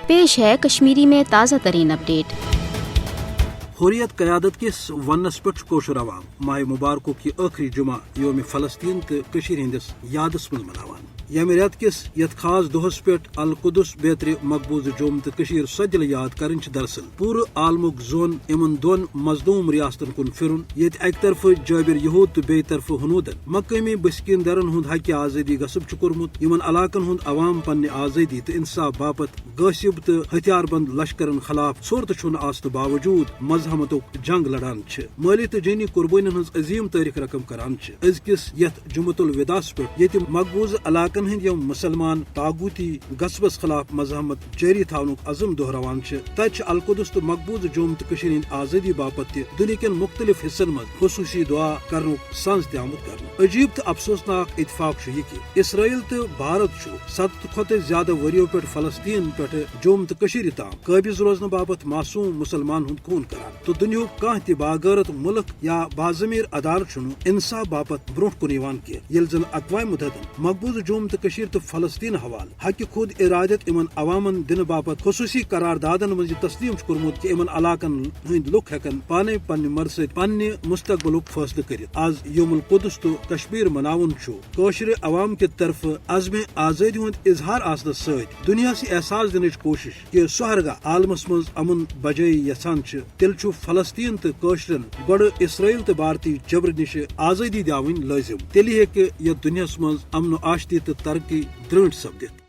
پیش ہے کشمیری میں تازہ ترین اپڈیٹ۔ حریت قیادت کس ونس پہ کوشر عوام ماہ مبارکہ کی آخری جمعہ یوم فلسطین تو ہندس یادس مز مناوان۔ یمہ رت کس یت خاص دہس پہ القدس بیتر مقبوض جوم تو سو دل یاد کرن دراصل پور عالمک زون ان دون مظلوم ریاستن کن پھرن یت اک طرف جابر یہود تو بی طرف ہنودن مقامی بسکین درن ہند حق آزادی غصب کورمت یمن علاقن ہند عوام پنہ آزادی تو انصاف باپت غاصب تو ہتھیار بند لشکرن خلاف صورت چھن آست باوجود مزاحمتک جنگ لڑان مالی تو جانی قربانی ہز عظیم تاریخ رقم کران ازکس یت جمعۃ الوداع پہ یت مقبوض علاقن ہند یم مسلمان تاغوتی غصبس خلاف مزاحمت جاری تھونک عزم دہراوان تت القدس تو مقبوض جوم تو ہند آزادی باپت دنیا کن مختلف حصن مز خصوصی دعا کرنک سنز تہ آمت کرنا۔ عجیب تو افسوسناک اتفاق یہ کہ اسرائیل تو بھارت 7 کھت زیادہ وریو پہ فلسطین پہ جوم تو تام قابض روزن باپت معصوم مسلمان ہند خون کران تو دنیا کھانا تہ باغیرت ملک یا باضمیر عدالت انصاف باپت برو کن کی یل زن اقوام متحدہ مقبوض جوم تو فلسطین حوالہ حق خود ارادت ان عوامن دن باپت خصوصی قراردادن مز یہ تسلیم کورمت کہ ان علاقن ہند لوک ہیکن پانے پنہ مرض پنہ مستقبلک فیصلہ کرت۔ آز یوم القدس تو کشمیر مناون قوشر عوام کی طرف عزم آزادی ہند اظہار آسنس ست دنیا سے احساس دنچ کوشش کہ سہ ہرگاہ عالمس مز امن بجائی یژھان تیل فلسطین تو قوشرن گوڑ اسرائیل تو بھارتی جبر نش آزادی دن لازم تیلی ہیکہ یتھ دنیا مز امن و آشتی تو ترقی درٹ سپدت۔